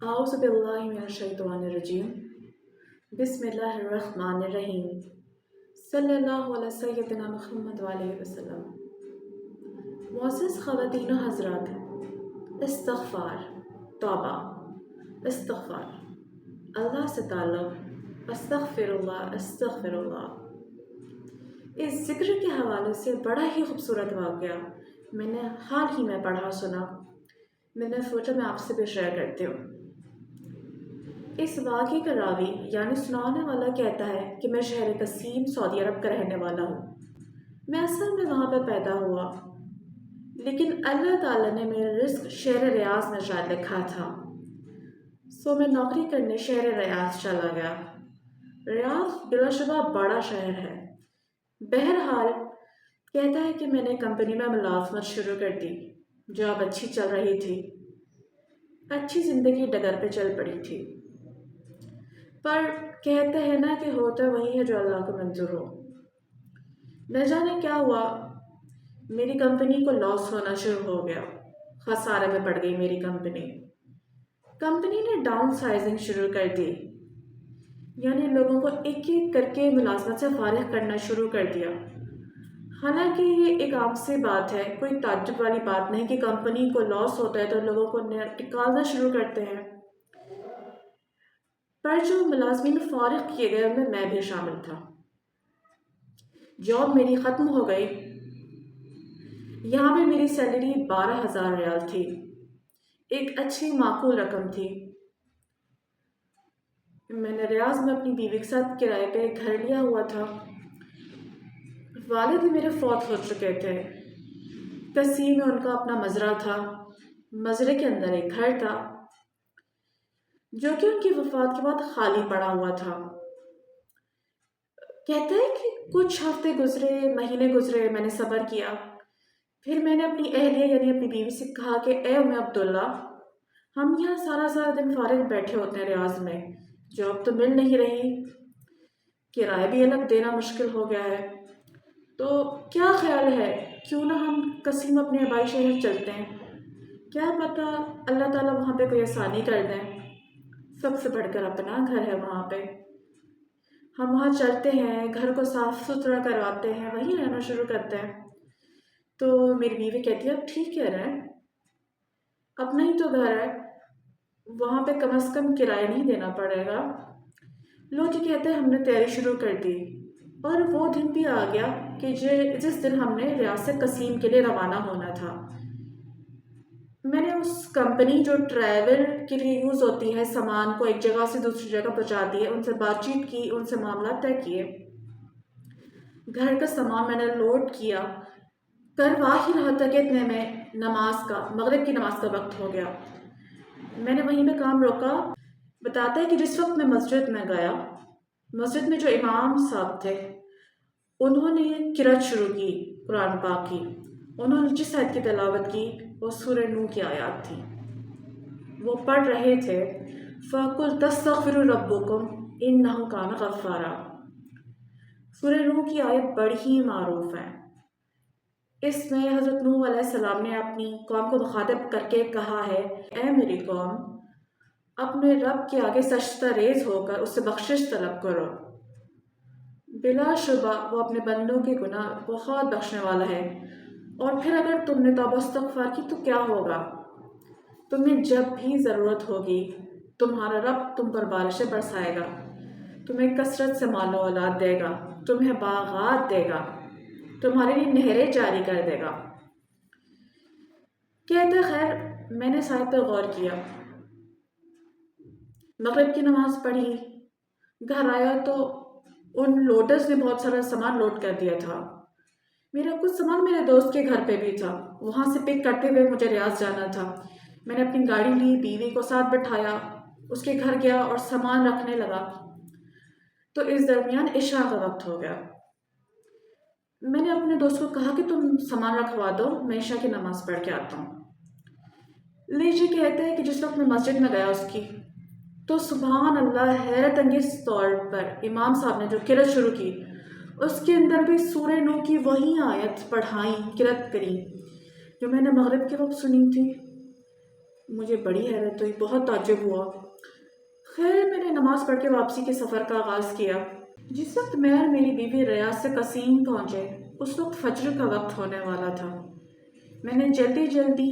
اعوذ باللہ من الشیطان الرجیم بسم اللہ الرحمن الرحیم صلی اللہ علیہ سیدنا محمد علیہ وسلم۔ معزز خواتین و حضرات، استغفار، توبہ، استغفار، اللہ سے تعلق، استغفر اللہ۔ اس ذکر کے حوالے سے بڑا ہی خوبصورت واقعہ میں نے حال ہی میں پڑھا سنا، میں نے سوچا میں آپ سے بھی شیئر کرتی ہوں۔ اس واقعے کا راوی یعنی سنانے والا کہتا ہے کہ میں شہر قصیم سعودی عرب کا رہنے والا ہوں۔ میں اصل میں وہاں پہ پیدا ہوا، لیکن اللہ تعالیٰ نے میرا رزق شہر ریاض میں شاید لکھا تھا، سو میں نوکری کرنے شہر ریاض چلا گیا۔ ریاض بلا شبہ بڑا شہر ہے۔ بہرحال کہتا ہے کہ میں نے کمپنی میں ملازمت شروع کر دی، جاب اچھی چل رہی تھی، اچھی زندگی ڈگر پہ چل پڑی تھی، پر کہتے ہیں نا کہ ہوتا وہی ہے جو اللہ کو منظور ہو۔ نہ جانے کیا ہوا، میری کمپنی کو لاس ہونا شروع ہو گیا، خسارے میں پڑ گئی میری کمپنی۔ کمپنی نے ڈاؤن سائزنگ شروع کر دی، یعنی لوگوں کو ایک ایک کر کے ملازمت سے فارغ کرنا شروع کر دیا۔ حالانکہ یہ ایک عام سی بات ہے، کوئی تعجب والی بات نہیں کہ کمپنی کو لاس ہوتا ہے تو لوگوں کو نکالنا شروع کرتے ہیں، پر جو ملازمین فارغ کیے گئے ان میں بھی شامل تھا۔ جاب میری ختم ہو گئی۔ یہاں پہ میری سیلری 12,000 ریال تھی، ایک اچھی معقول رقم تھی۔ میں نے ریاض میں اپنی بیوی کے ساتھ کرائے پہ ایک گھر لیا ہوا تھا۔ والد بھی میرے فوت ہو چکے تھے۔ قصیم میں ان کا اپنا مزرعہ تھا، مزرعے کے اندر ایک گھر تھا جو کہ ان کی وفات کے بعد خالی پڑا ہوا تھا۔ کہتا ہے کہ کچھ ہفتے گزرے، مہینے گزرے، میں نے صبر کیا۔ پھر میں نے اپنی اہلیہ یعنی اپنی بیوی سے کہا کہ اے ام عبداللہ، ہم یہاں سارا دن فارغ بیٹھے ہوتے ہیں ریاض میں، جاب تو مل نہیں رہی، کرایہ بھی الگ دینا مشکل ہو گیا ہے، تو کیا خیال ہے کیوں نہ ہم قصیم اپنے آبائی شہر چلتے ہیں؟ کیا پتہ اللہ تعالیٰ وہاں پہ کوئی آسانی کر دیں، سب سے بڑھ کر اپنا گھر ہے وہاں پہ۔ ہم وہاں چلتے ہیں، گھر کو صاف ستھرا کرواتے ہیں، وہیں رہنا شروع کرتے ہیں۔ تو میری بیوی کہتی ہے اب ٹھیک کہہ رہے ہیں، اپنا ہی تو گھر ہے، وہاں پہ کم از کم کرایہ نہیں دینا پڑے گا۔ لوگ جی کہتے ہیں ہم نے تیاری شروع کر دی، اور وہ دن بھی آ گیا کہ جس دن ہم نے ریاض سے قصیم کے لیے روانہ ہونا تھا۔ میں نے اس کمپنی جو ٹریول کے لیے یوز ہوتی ہے، سامان کو ایک جگہ سے دوسری جگہ پہنچا دی ہے، ان سے بات چیت کی، ان سے معاملات طے کیے۔ گھر کا سامان میں نے لوڈ کیا، کروا ہی رہا تھا کہ اتنے میں مغرب کی نماز کا وقت ہو گیا۔ میں نے وہیں پہ کام روکا۔ بتاتا ہے کہ جس وقت میں مسجد میں گیا، مسجد میں جو امام صاحب تھے انہوں نے قرأت شروع کی قرآن پاک کی۔ انہوں نے جس آیت کی تلاوت کی وہ سورہ نوح کی آیات تھی۔ وہ پڑھ رہے تھے فَقُلْ تَسْتَغْفِرُوا رَبَّكُمْ إِنَّهُ كَانَ غَفَّارًا۔ سورہ نوح کی آیت بڑی ہی معروف ہے۔ اس میں حضرت نوح علیہ السلام نے اپنی قوم کو مخاطب کر کے کہا ہے، اے میری قوم، اپنے رب کے آگے سجدہ ریز ہو کر اس سے بخشش طلب کرو، بلا شبہ وہ اپنے بندوں کے گناہ بہت بخشنے والا ہے۔ اور پھر اگر تم نے توبہ استغفار کی تو کیا ہوگا؟ تمہیں جب بھی ضرورت ہوگی تمہارا رب تم پر بارشیں برسائے گا، تمہیں کثرت سے مال و اولاد دے گا، تمہیں باغات دے گا، تمہارے لیے نہریں جاری کر دے گا۔ کہتے خیر میں نے ساتھ پہ غور کیا، مغرب کی نماز پڑھی، گھر آیا تو ان لوڈرز نے بہت سارا سامان لوڈ کر دیا تھا۔ میرا کچھ سامان میرے دوست کے گھر پہ بھی تھا، وہاں سے پک کرتے ہوئے مجھے ریاض جانا تھا۔ میں نے اپنی گاڑی لی، بیوی کو ساتھ بٹھایا، اس کے گھر گیا اور سامان رکھنے لگا، تو اس درمیان عشاء کا وقت ہو گیا۔ میں نے اپنے دوست کو کہا کہ تم سامان رکھوا دو، میں عشاء کی نماز پڑھ کے آتا ہوں۔ لیجیے کہتے ہیں کہ جس وقت میں مسجد میں گیا اس کی، تو سبحان اللہ حیرت انگیز طور پر امام صاحب نے جو قرأت شروع کی اس کے اندر بھی سورہ نوح کی وہی آیت پڑھائیں، قرأت کری جو میں نے مغرب کے وقت سنی تھی۔ مجھے بڑی حیرت ہوئی، بہت تعجب ہوا۔ خیر میں نے نماز پڑھ کے واپسی کے سفر کا آغاز کیا۔ جس وقت میں اور میری بیوی ریاض سے قصیم پہنچے اس وقت فجر کا وقت ہونے والا تھا۔ میں نے جلدی جلدی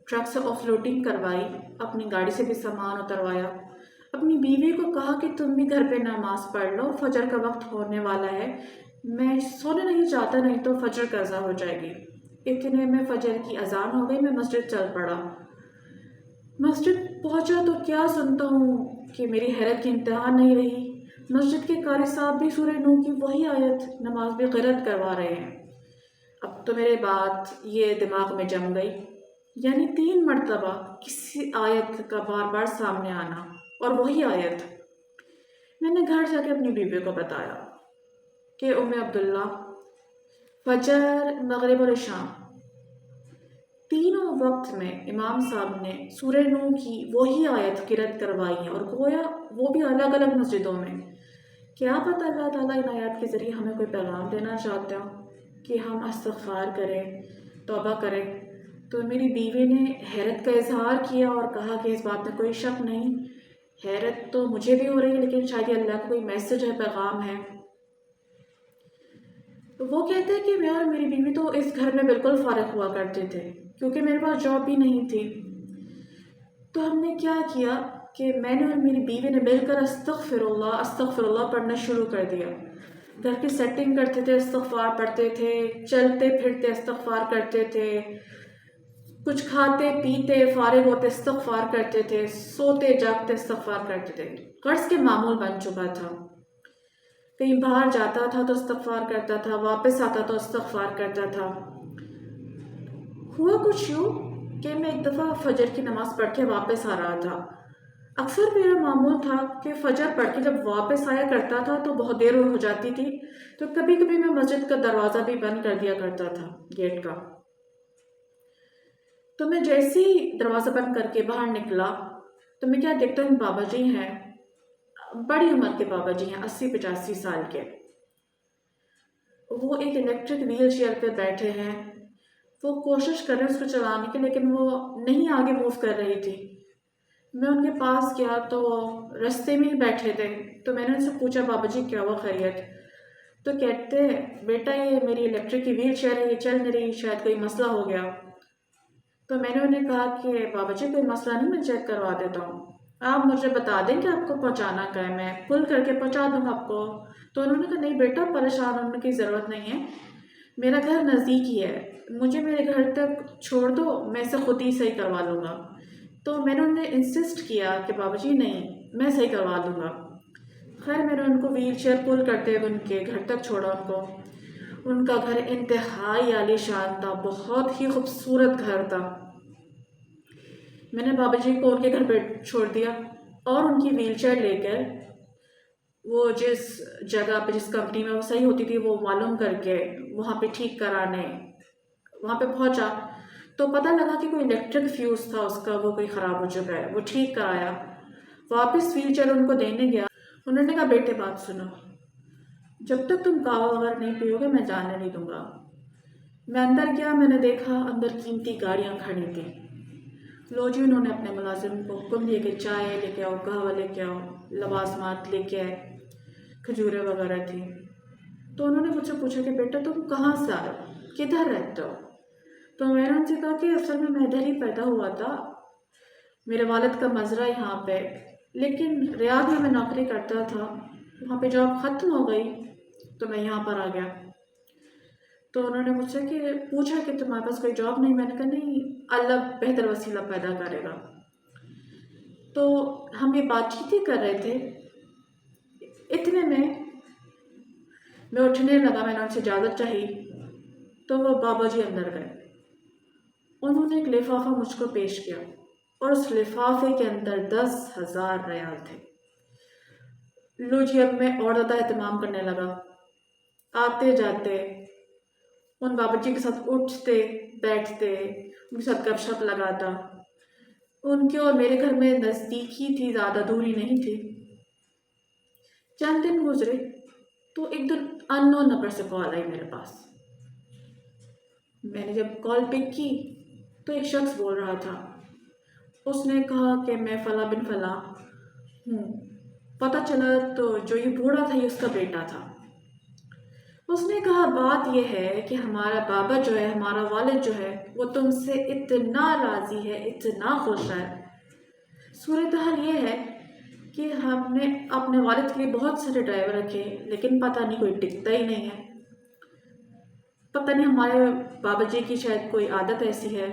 ٹرک سے آف لوڈنگ کروائی، اپنی گاڑی سے بھی سامان اتروایا، اپنی بیوی کو کہا کہ تم بھی گھر پہ نماز پڑھ لو، فجر کا وقت ہونے والا ہے، میں سونے نہیں چاہتا، نہیں تو فجر قضا ہو جائے گی۔ اتنے میں فجر کی اذان ہو گئی، میں مسجد چل پڑا۔ مسجد پہنچا تو کیا سنتا ہوں کہ میری حیرت کی انتہا نہیں رہی۔ مسجد کے قاری صاحب بھی سورہ نور کی وہی آیت نماز میں قرأت کروا رہے ہیں۔ اب تو میرے بات یہ دماغ میں جم گئی، یعنی 3 مرتبہ کسی آیت کا بار بار سامنے آنا اور وہی آیت۔ میں نے گھر جا کے اپنی بیوی کو بتایا کہ ام عبداللہ، فجر، مغرب اور عشاء تینوں وقت میں امام صاحب نے سورہ نور کی وہی آیت قرأت کروائی ہے، اور گویا وہ بھی الگ الگ مسجدوں میں۔ کیا پتہ اللہ تعالیٰ ان آیات کے ذریعے ہمیں کوئی پیغام دینا چاہتا ہوں کہ ہم استغفار کریں، توبہ کریں۔ تو میری بیوی نے حیرت کا اظہار کیا اور کہا کہ اس بات میں کوئی شک نہیں، حیرت تو مجھے بھی ہو رہی ہے، لیکن شاید یہ اللہ کا کوئی میسج ہے، پیغام ہے۔ تو وہ کہتے ہیں کہ میں اور میری بیوی تو اس گھر میں بالکل فارغ ہوا کرتے تھے کیونکہ میرے پاس جاب بھی نہیں تھی۔ تو ہم نے کیا کیا کہ میں نے اور میری بیوی نے مل کر استغفر اللہ پڑھنا شروع کر دیا۔ گھر کی سیٹنگ کرتے تھے، استغفار پڑھتے تھے، چلتے پھرتے استغفار کرتے تھے، کچھ کھاتے پیتے فارغ ہوتے استغفار کرتے تھے، سوتے جاگتے استغفار کرتے تھے۔ قرض کے معمول بن چکا تھا، کہیں باہر جاتا تھا تو استغفار کرتا تھا، واپس آتا تو استغفار کرتا تھا۔ ہوا کچھ یوں کہ میں ایک دفعہ فجر کی نماز پڑھ کے واپس آ رہا تھا۔ اکثر میرا معمول تھا کہ فجر پڑھ کے جب واپس آیا کرتا تھا تو بہت دیر ہو جاتی تھی، تو کبھی کبھی میں مسجد کا دروازہ بھی بند کر دیا کرتا تھا، گیٹ کا۔ تو میں جیسے ہی دروازہ بند کر کے باہر نکلا تو میں کیا دیکھتا ہوں، بابا جی ہیں، بڑی عمر کے بابا جی ہیں، 80-85 سال کے۔ وہ ایک الیکٹرک ویل چیئر پہ بیٹھے ہیں، وہ کوشش کر رہے ہیں اس کو چلانے کی، لیکن وہ نہیں آگے موو کر رہی تھی۔ میں ان کے پاس گیا تو رستے میں ہی بیٹھے تھے، تو میں نے ان سے پوچھا، بابا جی کیا ہوا، خیریت؟ تو کہتے ہیں، بیٹا یہ میری الیکٹرک کی ویل چیئر ہے، یہ چل نہیں رہی، شاید کوئی مسئلہ ہو گیا۔ تو میں نے انہیں کہا کہ بابا جی کوئی مسئلہ نہیں، میں چیک کروا دیتا ہوں، آپ مجھے بتا دیں کہ آپ کو پہنچانا کہاں ہے، میں پل کر کے پہنچا دوں گا آپ کو۔ تو انہوں نے کہا نہیں بیٹا، پریشان ہونے کی ضرورت نہیں ہے، میرا گھر نزدیک ہی ہے، مجھے میرے گھر تک چھوڑ دو، میں اسے خود ہی صحیح کروا لوں گا۔ تو میں نے انہیں انسسٹ کیا کہ بابا جی نہیں، میں صحیح کروا دوں گا۔ خیر میں نے ان کو ویل چیئر پل کرتے ہوئے ان کے گھر تک چھوڑا ان کو۔ ان کا گھر انتہائی عالی شان تھا، بہت ہی خوبصورت گھر تھا۔ میں نے بابا جی کو ان کے گھر پہ چھوڑ دیا اور ان کی ویل چیئر لے کر وہ جس جگہ پہ، جس کمپنی میں وہ صحیح ہوتی تھی، وہ معلوم کر کے وہاں پہ ٹھیک کرانے وہاں پہ پہنچا تو پتہ لگا کہ کوئی الیکٹرک فیوز تھا اس کا، وہ کوئی خراب ہو چکا ہے، وہ ٹھیک کرایا، واپس ویل چیئر ان کو دینے گیا۔ انہوں نے کہا بیٹے بات سنو، جب تک تم کہوا وغیرہ نہیں پیو گے میں جانے نہیں دوں گا۔ میں اندر گیا، میں نے دیکھا اندر قیمتی گاڑیاں کھڑی تھیں۔ لو جی، انہوں نے اپنے ملازم کو حکم دیا کہ چائے لے کے آؤ، قہوہ لے کے آؤ، لوازمات لے کے آئے، کھجوریں وغیرہ تھی۔ تو انہوں نے مجھ سے پوچھا کہ بیٹا تم کہاں سے آئے ہو، کدھر رہتے ہو؟ تو میں نے ان سے کہا کہ اصل میں ادھر ہی پیدا ہوا تھا، میرے والد کا مزرعہ یہاں پہ، لیکن ریاض میں نوکری کرتا تھا، وہاں پہ جاب ختم ہو گئی تو میں یہاں پر آ گیا۔ تو انہوں نے مجھ سے پوچھا کہ تمہارے پاس کوئی جاب نہیں؟ میں نے کہا نہیں، اللہ بہتر وسیلہ پیدا کرے گا۔ تو ہم یہ بات چیت ہی کر رہے تھے، اتنے میں اٹھنے لگا، میں نے ان سے اجازت چاہی تو وہ بابا جی اندر گئے۔ انہوں نے ایک لفافہ مجھ کو پیش کیا اور اس لفافے کے اندر 10,000 ریال تھے۔ لو جی، اب میں اور زیادہ اہتمام کرنے لگا، آتے جاتے ان بابا جی کے ساتھ اٹھتے بیٹھتے، ان کے ساتھ گپ شپ لگاتا۔ ان کے اور میرے گھر میں نزدیک ہی تھی، زیادہ دوری نہیں تھی۔ چند دن گزرے تو ایک دن اننون نمبر سے کال آئی میرے پاس۔ میں نے جب کال پک کی تو ایک شخص بول رہا تھا، اس نے کہا کہ میں فلاں بن فلاں ہوں۔ پتہ چلا تو جو یہ بوڑھا تھا یہ اس کا بیٹا تھا۔ اس نے کہا بات یہ ہے کہ ہمارا بابا جو ہے، ہمارا والد جو ہے، وہ تم سے اتنا راضی ہے، اتنا خوش ہے۔ صورتحال یہ ہے کہ ہم نے اپنے والد کے لیے بہت سارے ڈرائیور رکھے لیکن پتہ نہیں کوئی ٹکتا ہی نہیں ہے۔ پتہ نہیں ہمارے بابا جی کی شاید کوئی عادت ایسی ہے۔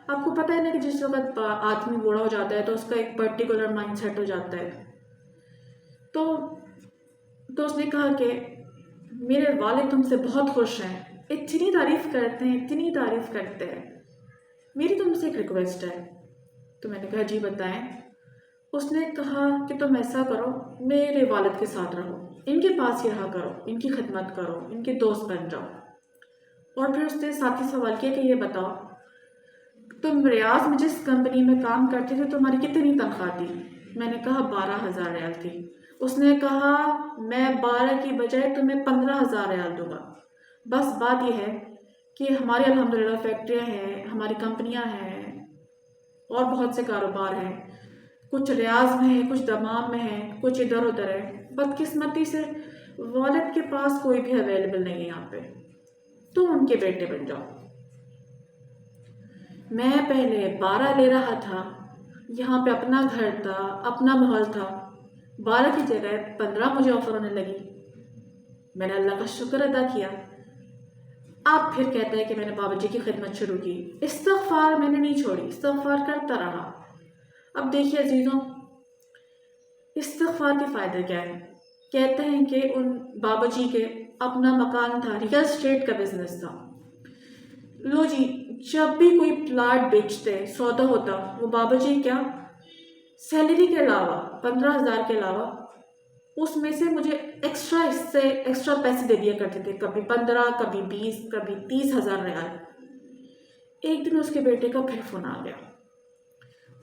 آپ کو پتہ ہے نا کہ جس وقت آدمی بوڑھا ہو جاتا ہے تو اس کا ایک پرٹیکولر مائنڈ سیٹ ہو جاتا ہے۔ تو اس نے کہا کہ میرے والد تم سے بہت خوش ہیں، اتنی تعریف کرتے ہیں، اتنی تعریف کرتے ہیں، میری تم سے ایک ریکویسٹ ہے۔ تو میں نے کہا جی بتائیں۔ اس نے کہا کہ تم ایسا کرو، میرے والد کے ساتھ رہو، ان کے پاس ہی رہا کرو، ان کی خدمت کرو، ان کے دوست بن جاؤ۔ اور پھر اس نے ساتھ ہی سوال کیا کہ یہ بتاؤ تم ریاض میں جس کمپنی میں کام کرتے تھے تمہاری کتنی تنخواہ تھی؟ میں نے کہا 12,000 ریال تھی۔ اس نے کہا میں 12 کی بجائے تمہیں 15,000 ریال دوں گا۔ بس بات یہ ہے کہ ہماری الحمدللہ فیکٹریاں ہیں، ہماری کمپنیاں ہیں اور بہت سے کاروبار ہیں، کچھ ریاض میں ہیں، کچھ دمام میں ہیں، کچھ ادھر ادھر ہے۔ بدقسمتی سے والد کے پاس کوئی بھی اویلیبل نہیں ہے یہاں پہ، تم ان کے بیٹے بن جاؤ۔ میں پہلے 12 لے رہا تھا، یہاں پہ اپنا گھر تھا، اپنا ماحول تھا، 12 کی جگہ 15 مجھے آفر ہونے لگی۔ میں نے اللہ کا شکر ادا کیا۔ آپ پھر کہتے ہیں کہ میں نے بابا جی کی خدمت شروع کی۔ استغفار میں نے نہیں چھوڑی، استغفار کرتا رہا۔ اب دیکھیے عزیزوں، استغفار کے فائدے کیا ہیں؟ کہتے ہیں کہ ان بابا جی کے اپنا مکان تھا، ریئل اسٹیٹ کا بزنس تھا۔ لو جی، جب بھی کوئی پلاٹ بیچتے، سودا ہوتا، وہ بابا جی کیا سیلری کے علاوہ 15,000 کے علاوہ اس میں سے مجھے ایکسٹرا پیسے دے دیا کرتے تھے، کبھی 15، کبھی 20، کبھی 30,000 ریال۔ ایک دن اس کے بیٹے کا پھر فون آ گیا۔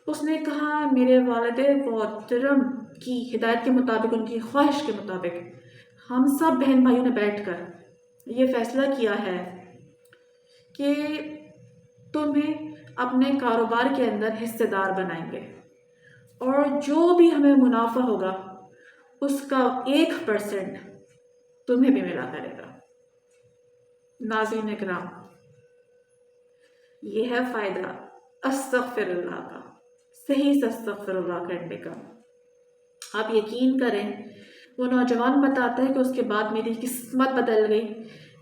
اس نے کہا میرے والد محترم کی ہدایت کے مطابق، ان کی خواہش کے مطابق ہم سب بہن بھائیوں نے بیٹھ کر یہ فیصلہ کیا ہے کہ تمہیں اپنے کاروبار کے اندر حصے دار بنائیں گے اور جو بھی ہمیں منافع ہوگا اس کا 1% تمہیں بھی ملا کرے گا۔ ناظرین اکرام، یہ ہے فائدہ استغفر اللہ کا، صحیح سے استغفر اللہ کرنے کا۔ آپ یقین کریں، وہ نوجوان بتاتا ہے کہ اس کے بعد میری قسمت بدل گئی۔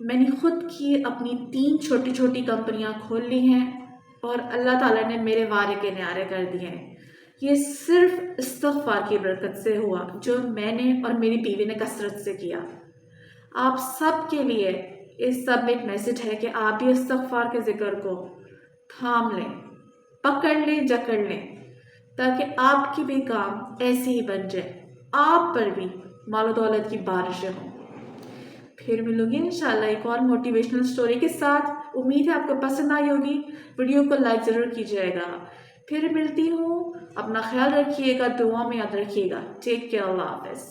میں نے خود کی اپنی 3 چھوٹی چھوٹی کمپنیاں کھول لی ہیں اور اللہ تعالیٰ نے میرے وارے کے نیارے کر دیے ہیں۔ یہ صرف استغفار کی برکت سے ہوا، جو میں نے اور میری بیوی نے کثرت سے کیا۔ آپ سب کے لیے اس سب میں ایک میسج ہے کہ آپ بھی استغفار کے ذکر کو تھام لیں، پکڑ لیں، جکڑ لیں، تاکہ آپ کی بھی کام ایسے ہی بن جائے، آپ پر بھی مال و دولت کی بارشیں ہوں۔ پھر ملوں گی انشاءاللہ ایک اور موٹیویشنل سٹوری کے ساتھ۔ امید ہے آپ کو پسند آئی ہوگی۔ ویڈیو کو لائک ضرور کیجیے گا۔ پھر ملتی ہوں، اپنا خیال رکھیے گا، دعا میں یاد رکھیے گا۔ ٹیک کیئر، اللہ حافظ۔